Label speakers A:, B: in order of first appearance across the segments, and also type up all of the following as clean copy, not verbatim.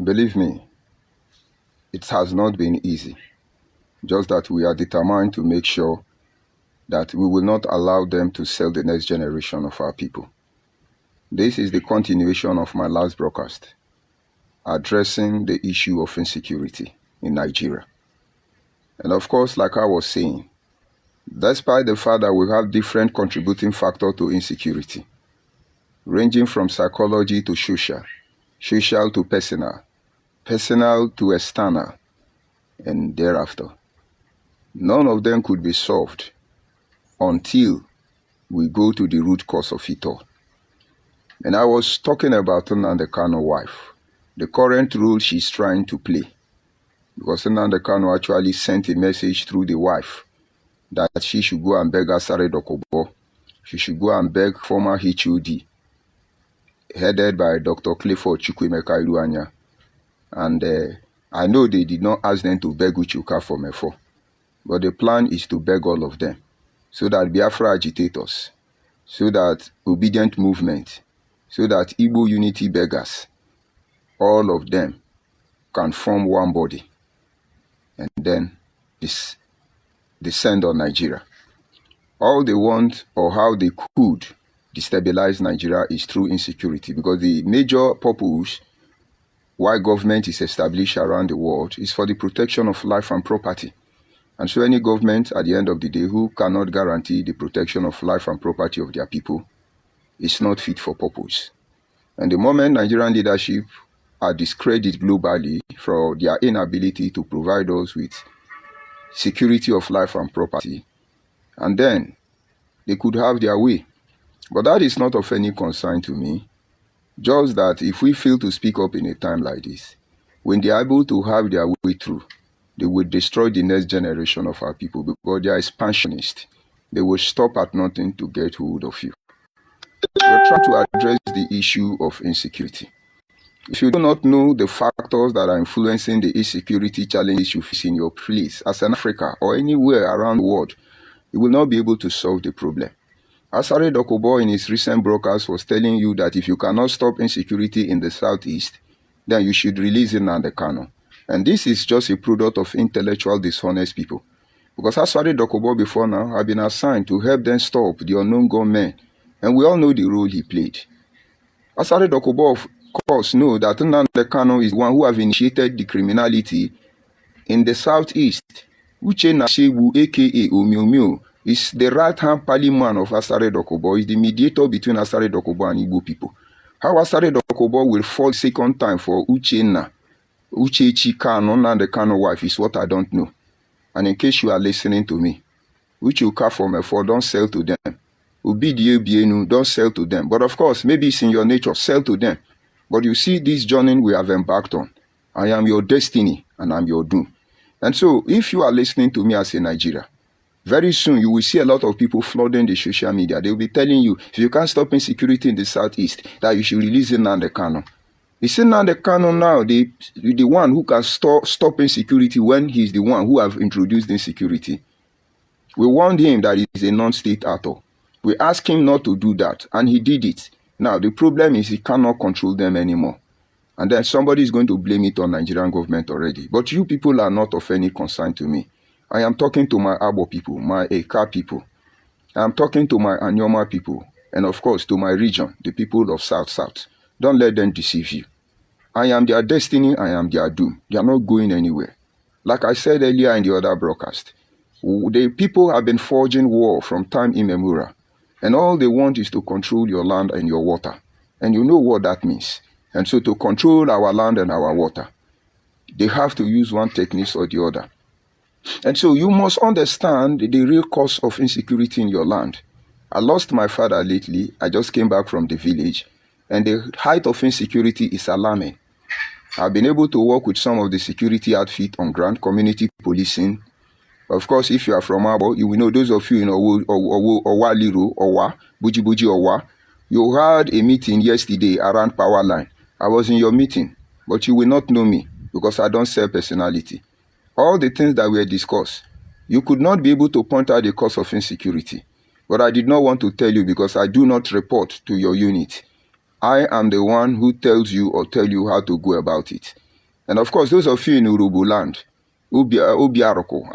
A: Believe me, it has not been easy. Just that we are determined to make sure that we will not allow them to sell the next generation of our people. This is the continuation of my last broadcast, addressing the issue of insecurity in Nigeria. And of course, like I was saying, despite the fact that we have different contributing factors to insecurity, ranging from psychology to social, social to personal, personal to external, and thereafter, none of them could be solved until we go to the root cause of it all. And I was talking about Nnamdi Kanu wife, the current role she's trying to play. Because Nnamdi Kanu actually sent a message through the wife that she should go and beg Asare Dokubo. She should go and beg former HOD, headed by Dr. Clifford Chukwuemeka Iruanya. And I know they did not ask them to beg Uchuka for Mefo. But the plan is to beg all of them, so that Biafra agitators, so that obedient movement, so that Igbo unity beggars, all of them can form one body and then descend on Nigeria. All they want, or how they could destabilize Nigeria, is through insecurity, because the major purpose why government is established around the world is for the protection of life and property. And so any government at the end of the day who cannot guarantee the protection of life and property of their people is not fit for purpose. And the moment Nigerian leadership are discredited globally for their inability to provide us with security of life and property, and then they could have their way. But that is not of any concern to me. Just that if we fail to speak up in a time like this, when they are able to have their way through, they will destroy the next generation of our people, because they are expansionists. They will stop at nothing to get hold of you. We're trying to address the issue of insecurity. If you do not know the factors that are influencing the insecurity challenges you face in your place as an Africa or anywhere around the world, you will not be able to solve the problem. Asare Dokubo in his recent broadcast was telling you that if you cannot stop insecurity in the southeast, then you should release Nnamdi Kanu. And this is just a product of intellectual dishonest people. Because Asare Dokubo before now have been assigned to help them stop the unknown gunmen. And we all know the role he played. Asare Dokubo, of course, know that Nnamdi Kanu is the one who have initiated the criminality in the southeast. Uche Nashebu, a.k.a. Omiomio, is the right-hand parliament of Asare Dokubo, is the mediator between Asare Dokubo and Igbo people. How Asare Dokubo will fall second time for Uchechi Kanu, Nnamdi Kanu wife, is what I don't know. And in case you are listening to me, Uchuka from F4, don't sell to them. Ubidie Bienu, don't sell to them. But of course, maybe it's in your nature, sell to them. But you see this journey we have embarked on. I am your destiny and I'm your doom. And so, if you are listening to me as a Nigeria, very soon you will see a lot of people flooding the social media. They will be telling you, if you can't stop insecurity in the southeast, that you should release Nnamdi Kanu. Is Nnamdi Kanu now the one who can stop insecurity when he's the one who have introduced insecurity? We warned him that he's a non-state actor. We asked him not to do that, and he did it. Now, the problem is he cannot control them anymore. And then somebody is going to blame it on Nigerian government already. But you people are not of any concern to me. I am talking to my Abo people, my Eka people. I am talking to my Anioma people. And of course, to my region, the people of Southsouth. Don't let them deceive you. I am their destiny, I am their doom. They are not going anywhere. Like I said earlier in the other broadcast, the people have been forging war from time immemorial. And all they want is to control your land and your water. And you know what that means. And so to control our land and our water, they have to use one technique or the other. And so you must understand the real cause of insecurity in your land. I lost my father lately. I just came back from the village. And the height of insecurity is alarming. I've been able to work with some of the security outfit on ground, community policing. Of course, if you are from Abo, you will know, those of you in Owa Liru, Owa, Buji Owa, you had a meeting yesterday around power line. I was in your meeting, but you will not know me because I don't sell personality. All the things that were discussed, you could not be able to point out the cause of insecurity. But I did not want to tell you because I do not report to your unit. I am the one who tells you or tell you how to go about it. And of course, those of you in Urubu land, Obiaroko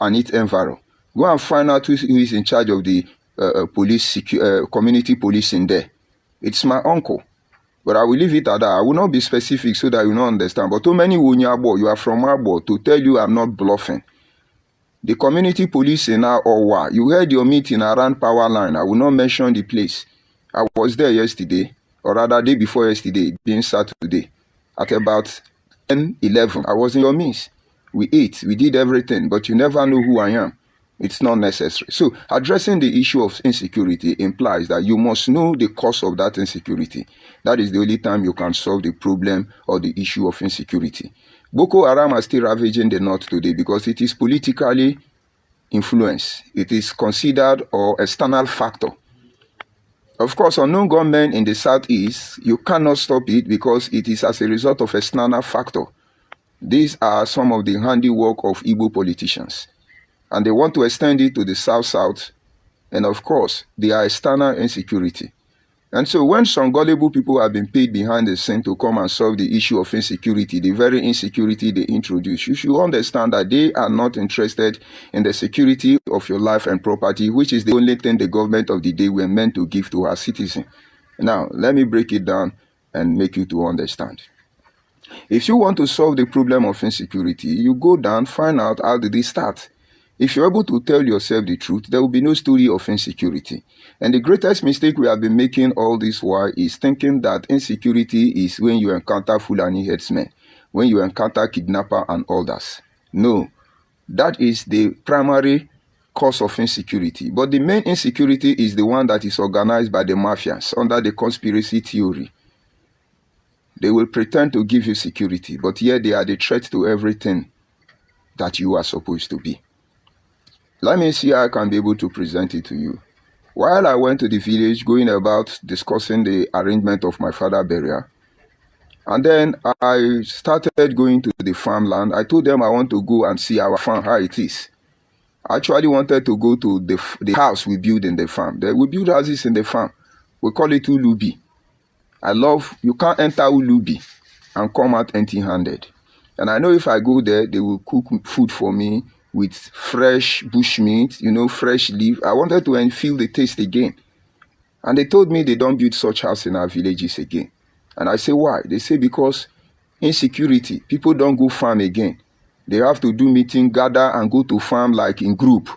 A: and its environ, go and find out who is in charge of the community policing there. It's my uncle. But I will leave it at that. I will not be specific so that you not understand. But too many Wunyabo, you are from Abo, to tell you I'm not bluffing. The community policing now, or what? You heard your meeting around Power Line. I will not mention the place. I was there yesterday, or rather day before yesterday, being Saturday, at about 10, 11. I was in your midst. We ate, we did everything, but you never know who I am. It's not necessary. So addressing the issue of insecurity implies that you must know the cause of that insecurity. That is the only time you can solve the problem or the issue of insecurity. Boko Haram are still ravaging the north today because it is politically influenced. It is considered an external factor. Of course, unknown gunmen in the southeast, you cannot stop it because it is as a result of external factor. These are some of the handiwork of Igbo politicians. And they want to extend it to the Southsouth. And of course, they are external insecurity. And so when some gullible people have been paid behind the scene to come and solve the issue of insecurity, the very insecurity they introduce, you should understand that they are not interested in the security of your life and property, which is the only thing the government of the day were meant to give to our citizens. Now, let me break it down and make you to understand. If you want to solve the problem of insecurity, you go down, find out how did it start. If you're able to tell yourself the truth, there will be no story of insecurity. And the greatest mistake we have been making all this while is thinking that insecurity is when you encounter Fulani headsmen, when you encounter kidnapper and others. No, that is the primary cause of insecurity. But the main insecurity is the one that is organized by the mafias under the conspiracy theory. They will pretend to give you security, but yet they are the threat to everything that you are supposed to be. Let me see how I can be able to present it to you. While I went to the village going about discussing the arrangement of my father's burial, and then I started going to the farmland. I told them I want to go and see our farm, how it is. I actually wanted to go to the house we build in the farm. We build houses in the farm. We call it Ulubi. You can't enter Ulubi and come out empty-handed. And I know if I go there, they will cook food for me with fresh bushmeat, fresh leaf. I wanted to feel the taste again. And they told me they don't build such house in our villages again. And I say, why? They say because insecurity. People don't go farm again. They have to do meeting, gather and go to farm like in group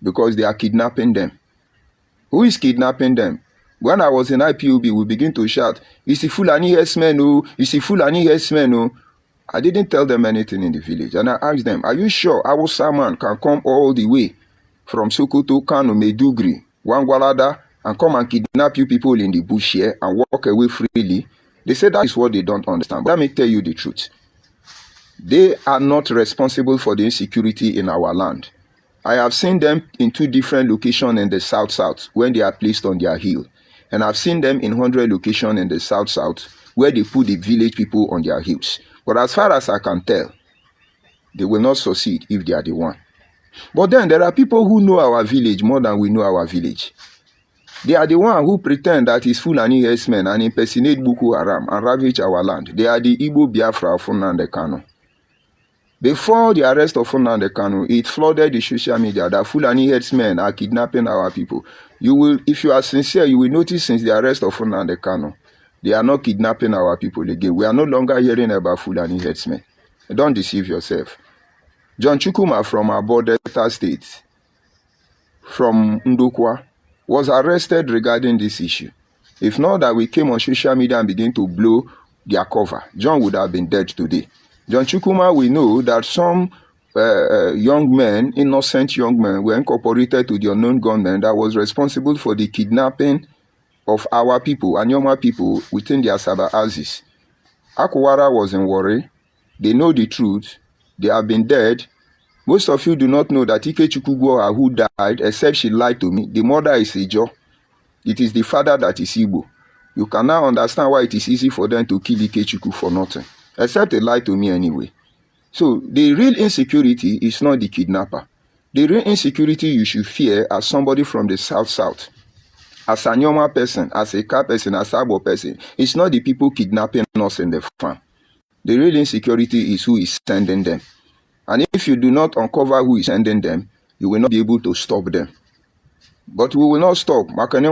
A: because they are kidnapping them. Who is kidnapping them? When I was in IPOB, we begin to shout, "It's a Fulani herdsman, oh! It's a Fulani herdsman, oh!" I didn't tell them anything in the village. And I asked them, are you sure our Saman can come all the way from Sokoto, Kano, Medugri, Wangwalada, and come and kidnap you people in the bush here and walk away freely? They said that is what they don't understand. But let me tell you the truth. They are not responsible for the insecurity in our land. I have seen them in 2 different locations in the South-South when they are placed on their hill. And I've seen them in 100 locations in the South-South where they put the village people on their hills. But as far as I can tell, they will not succeed if they are the one. But then there are people who know our village more than we know our village. They are the one who pretend that is Fulani herdsmen and impersonate Boko Haram and ravage our land. They are the Igbo Biafra of Nnamdi Kanu. Before the arrest of Nnamdi Kanu, it flooded the social media that Fulani herdsmen are kidnapping our people. If you are sincere, you will notice since the arrest of Nnamdi Kanu, they are not kidnapping our people again. We are no longer hearing about Fulani herdsmen. Don't deceive yourself. John Chukwuma from our Delta State, from Ndokwa, was arrested regarding this issue. If not that we came on social media and began to blow their cover, John would have been dead today. John Chukwuma, we know that some young men, innocent young men, were incorporated to the unknown gunmen that was responsible for the kidnapping of our people, Anioma people, within their Asaba houses. Akwara was in worry. They know the truth. They have been dead. Most of you do not know that Ike Chukwugwa, who died, except she lied to me. The mother is Ijo. It is the father that is Igbo. You can now understand why it is easy for them to kill Ike Chukwu for nothing. Except they lied to me anyway. So the real insecurity is not the kidnapper. The real insecurity you should fear as somebody from the South-South, as a Anioma person, as a car person, as a Abo person, it's not the people kidnapping us in the farm. The real insecurity is who is sending them. And if you do not uncover who is sending them, you will not be able to stop them. But we will not stop. And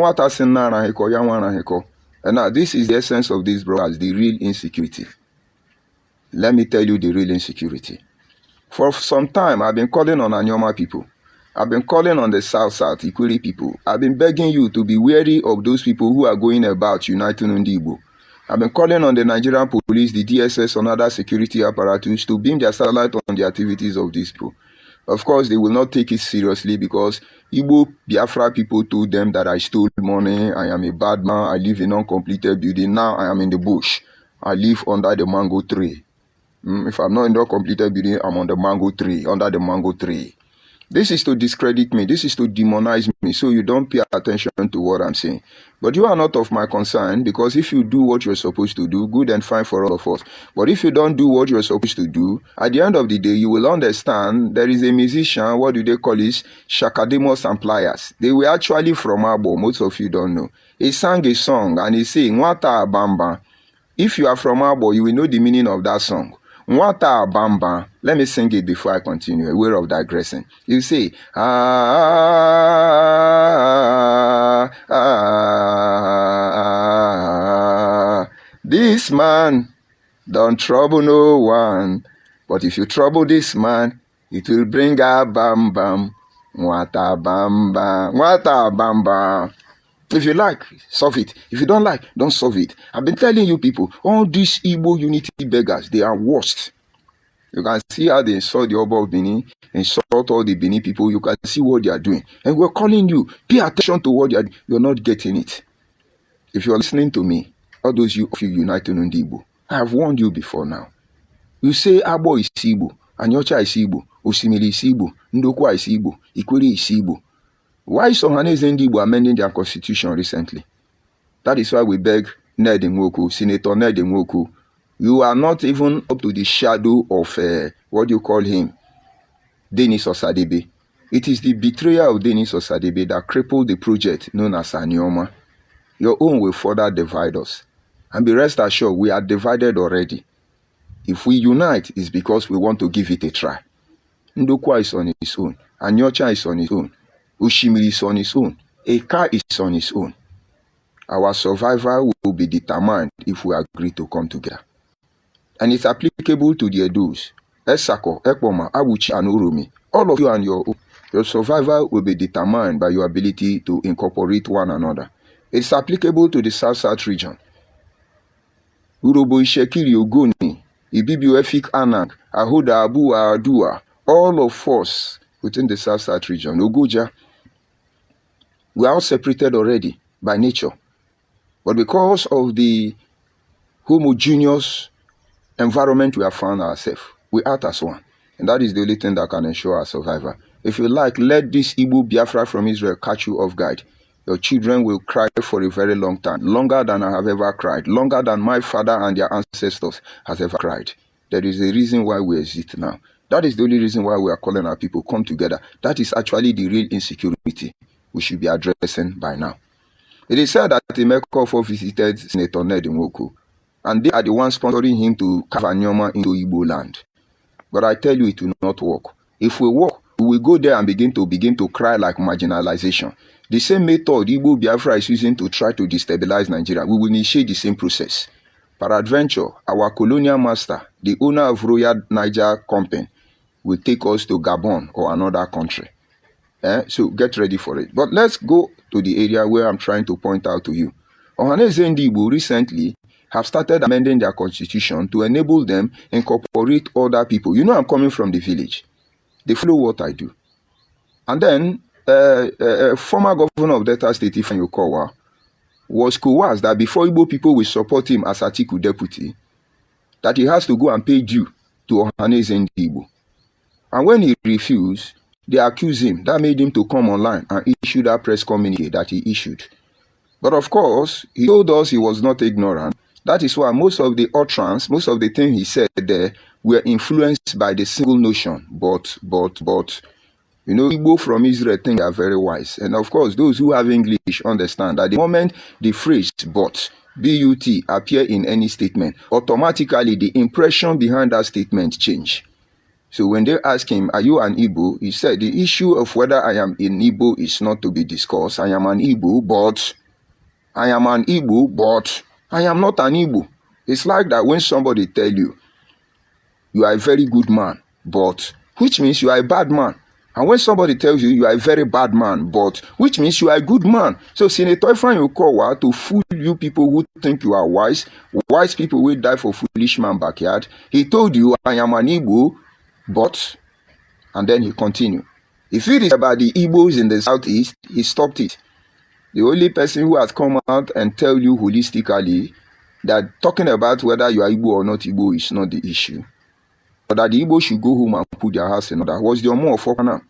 A: now this is the essence of this broadcast, the real insecurity. Let me tell you the real insecurity. For some time, I've been calling on Anioma people. I've been calling on the Southsouth, Ikwiri people. I've been begging you to be wary of those people who are going about uniting Ndigbo. I've been calling on the Nigerian police, the DSS, and other security apparatus to beam their satellite on the activities of these people. Of course, they will not take it seriously because Igbo Biafra people told them that I stole money, I am a bad man, I live in an uncompleted building. Now I am in the bush. I live under the mango tree. If I'm not in the completed building, I'm on the mango tree, under the mango tree. This is to discredit me. This is to demonize me. So you don't pay attention to what I'm saying. But you are not of my concern, because if you do what you're supposed to do, good and fine for all of us. But if you don't do what you're supposed to do, at the end of the day, you will understand there is a musician, what do they call it? Shakademos and Pliers. They were actually from Abo. Most of you don't know. He sang a song and he said, Nwata Bamba. If you are from Abo, you will know the meaning of that song. Nwata Bamba. Let me sing it before I continue. Aware of digressing. You say, this man don't trouble no one. But if you trouble this man, it will bring a bam bam. Nwata Bamba. Nwata Bamba. If you like, solve it. If you don't like, don't solve it. I've been telling you people, all these Igbo unity beggars, they are worst. You can see how they insult the Oba of Benin, insult all the Benin people. You can see what they are doing. And we're calling you, pay attention to what they are doing. You're not getting it. If you're listening to me, all those of you united on Igbo, I have warned you before now. You say Abo is Igbo, Anyocha is Igbo, Osimili is Igbo, Ndokwa is Igbo, Ikwiri is Igbo. Why is Ohaneze Ndigbo amending their constitution recently? That is why we beg Ned Nwoku, Senator Ned Nwoku. You are not even up to the shadow of, what do you call him? Denis Osadebe. It is the betrayal of Denis Osadebe that crippled the project known as Anioma. Your own will further divide us. And be rest assured, we are divided already. If we unite, it's because we want to give it a try. Ndokwa is on his own. Anyocha is on his own. Ushimiri is on his own. Eka is on his own. Our survival will be determined if we agree to come together. And it's applicable to the Edus, Esako, Ekpoma, Awuchi, and Urumi. All of you and your survival will be determined by your ability to incorporate one another. It's applicable to the South-South region. Urobo Ishekiri Ogoni, Ibibu Efik Anang, Ahoda Abu Adua, all of us within the South-South region, Ogoja, we are all separated already by nature. But because of the homogeneous environment we have found ourselves, we act as one. And that is the only thing that can ensure our survival. If you like, let this Igbo Biafra from Israel catch you off guard. Your children will cry for a very long time, longer than I have ever cried, longer than my father and their ancestors has ever cried. There is a reason why we exist now. That is the only reason why we are calling our people come together. That is actually the real insecurity we should be addressing by now. It is said that Emeka visited Senator Ned Nwoku, and they are the ones sponsoring him to carve Anioma into Igbo land. But I tell you, it will not work. If we work, we will go there and begin to cry like marginalization. The same method Igbo Biafra is using to try to destabilize Nigeria, we will initiate the same process. Peradventure, our colonial master, the owner of Royal Niger Company, will take us to Gabon or another country. So get ready for it. But let's go to the area where I'm trying to point out to you. Ohaneze Ndigbo recently have started amending their constitution to enable them incorporate other people. You know, I'm coming from the village. They follow what I do. And then former governor of Delta State, Ifeanyi Okowa, was coerced that before Igbo people will support him as Atiku deputy, that he has to go and pay due to Ohaneze Ndigbo. And when he refused, they accused him. That made him to come online and issue that press communique that he issued. But of course, he told us he was not ignorant. That is why most of the utterance, most of the things he said there were influenced by the single notion, but. You know, Igbo from Israel think they are very wise. And of course, those who have English understand that the moment the phrase but, B-U-T, appear in any statement, automatically the impression behind that statement change. So when they ask him, are you an Igbo? He said, the issue of whether I am an Igbo is not to be discussed. I am an Igbo, but I am an Igbo, but I am not an Igbo. It's like that when somebody tell you, you are a very good man, but, which means you are a bad man. And when somebody tells you, you are a very bad man, but, which means you are a good man. So, Senator Ifeanyi Okowa, to fool you people who think you are wise people will die for foolish man backyard. He told you, I am an Igbo, but, and then he continued. If it is about the Igbos in the Southeast, he stopped it. The only person who has come out and tell you holistically that talking about whether you are Igbo or not Igbo is not the issue, but that the Igbo should go home and put their house in order, was the Omo of Okana.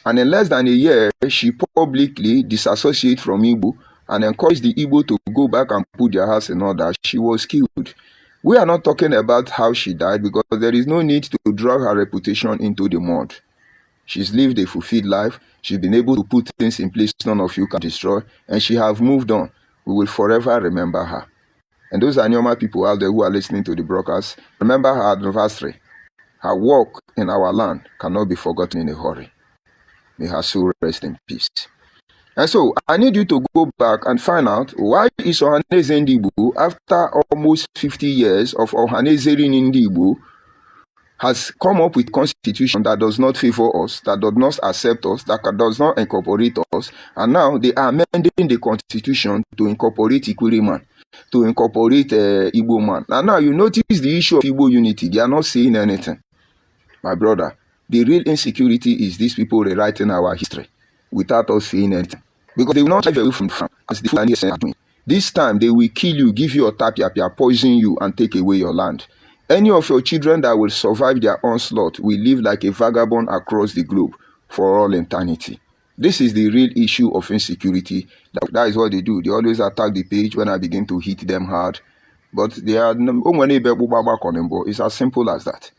A: And in less than a year, she publicly disassociated from Igbo and encouraged the Igbo to go back and put their house in order. She was killed. We are not talking about how she died because there is no need to drag her reputation into the mud. She's lived a fulfilled life. She's been able to put things in place none of you can destroy, and she have moved on. We will forever remember her. And those Anioma people out there who are listening to the broadcast, remember her anniversary. Her work in our land cannot be forgotten in a hurry. May her soul rest in peace. And so, I need you to go back and find out why is Ohaneze Ndigbo, after almost 50 years of Ohaneze Ndigbo, has come up with a constitution that does not favor us, that does not accept us, that does not incorporate us, and now they are amending the constitution to incorporate Ikwere man, to incorporate Igbo man. And now you notice the issue of Igbo unity. They are not saying anything. My brother, the real insecurity is these people rewriting our history without us saying anything. Because they will not drive away from farm, as the Fulani are doing. This time, they will kill you, give you a tapia, poison you, and take away your land. Any of your children that will survive their onslaught will live like a vagabond across the globe for all eternity. This is the real issue of insecurity. That is what they do. They always attack the page when I begin to hit them hard. But they are, it's as simple as that.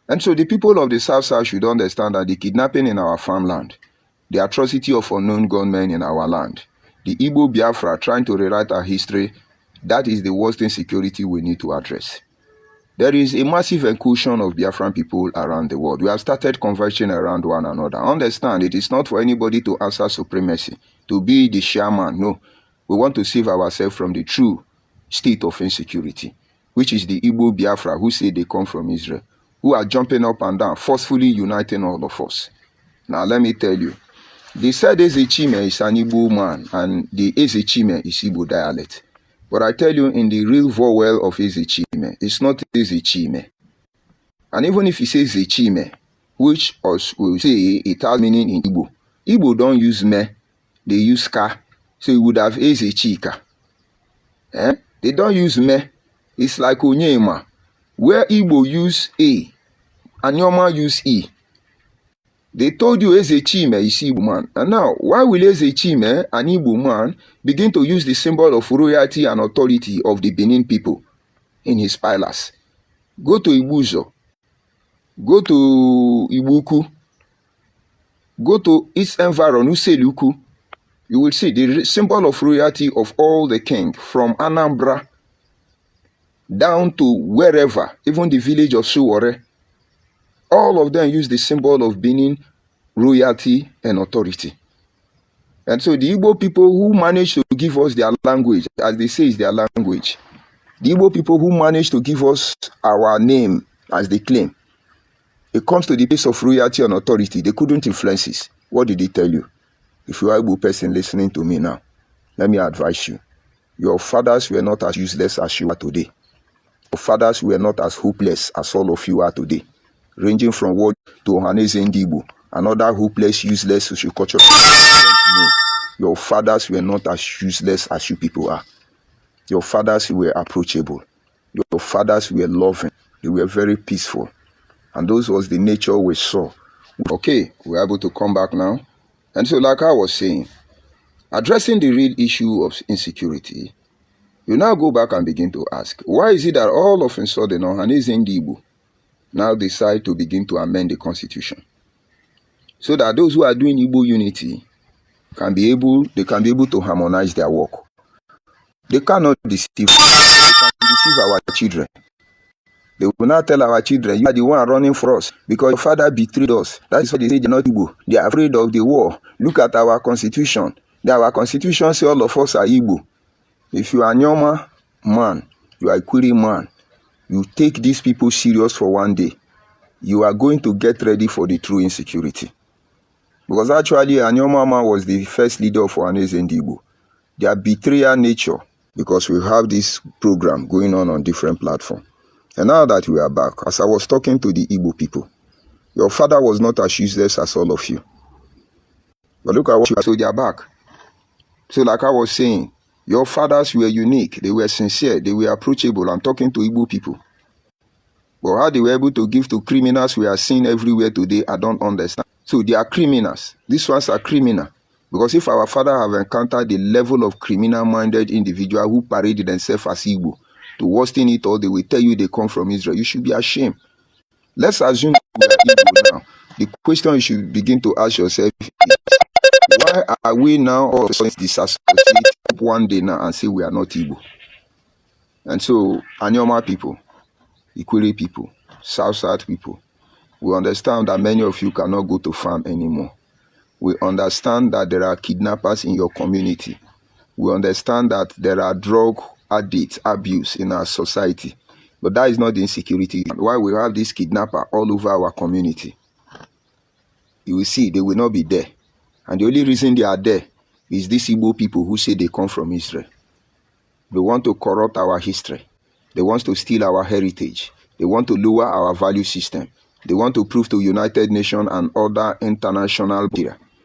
A: And so the people of the Southsouth should understand that the kidnapping in our farmland, the atrocity of unknown gunmen in our land, the Igbo Biafra trying to rewrite our history, that is the worst insecurity we need to address. There is a massive incursion of Biafran people around the world. We have started converging around one another. Understand, it is not for anybody to answer supremacy, to be the shaman. No, we want to save ourselves from the true state of insecurity, which is the Igbo Biafra who say they come from Israel, who are jumping up and down, forcefully uniting all of us. Now, let me tell you, they said Ezechime is an Igbo man, and the Ezechime is Igbo dialect. But I tell you, in the real vowel of Ezechime, it's not Ezechime. And even if you say Zechime, which us will say it has meaning in Igbo, Igbo don't use me, they use ka. So you would have Ezechika. They don't use me. It's like Onyema, where Igbo use A, Anioma use E. They told you Ezechime is Igbo man. And now, why will Ezechime, an Igbo man, begin to use the symbol of royalty and authority of the Benin people in his palace? Go to Ibuzo. Go to Ibuku. Go to its environment, Useluku. You will see the symbol of royalty of all the king, from Anambra down to wherever, even the village of Suwore. All of them use the symbol of Benin, royalty, and authority. And so the Igbo people who manage to give us their language, as they say is their language, the Igbo people who manage to give us our name, as they claim, it comes to the place of royalty and authority, they couldn't influence it. What did they tell you? If you are an Igbo person listening to me now, let me advise you. Your fathers were not as useless as you are today. Your fathers were not as hopeless as all of you are today. Ranging from what to Ohaneze Ndigbo, another hopeless, useless sociocultural. No, your fathers were not as useless as you people are. Your fathers were approachable. Your fathers were loving. They were very peaceful. And those was the nature we saw. Okay, we're able to come back now. And so like I was saying, addressing the real issue of insecurity, you now go back and begin to ask, why is it that all of a sudden Ohaneze Ndigbo now decide to begin to amend the constitution? so that those who are doing Igbo unity can be able to harmonize their work. They cannot deceive. They can deceive our children. They will not tell our children, you are the one running for us because your father betrayed us. That is why they say they're not Igbo. They are afraid of the war. Look at our constitution. Our constitution says all of us are Igbo. If you are Anioma man, you are Ikwiri man, you take these people serious for one day, you are going to get ready for the true insecurity. Because actually, Anioma man was the first leader of Ohaneze Igbo. Their betrayal nature, because we have this program going on different platforms. And now that we are back, as I was talking to the Igbo people, your father was not as useless as all of you. But look at what you are, so they are back. So like I was saying, your fathers were unique, they were sincere, they were approachable. I'm talking to Igbo people. But how they were able to give to criminals we are seeing everywhere today, I don't understand. So they are criminals. These ones are criminal. Because if our father have encountered the level of criminal-minded individual who paraded themselves as Igbo, to worsen it all, they will tell you they come from Israel. You should be ashamed. Let's assume we are Igbo now. The question you should begin to ask yourself is, why are we now all of a sudden disassociate one day now and say we are not Igbo? And so, Anioma people, Ikwiri people, Southsouth people, we understand that many of you cannot go to farm anymore. We understand that there are kidnappers in your community. We understand that there are drug addicts, abuse in our society. But that is not the insecurity. Why we have this kidnapper all over our community? You will see they will not be there. And the only reason they are there is these Igbo people who say they come from Israel. They want to corrupt our history. They want to steal our heritage. They want to lower our value system. They want to prove to United Nations and other international media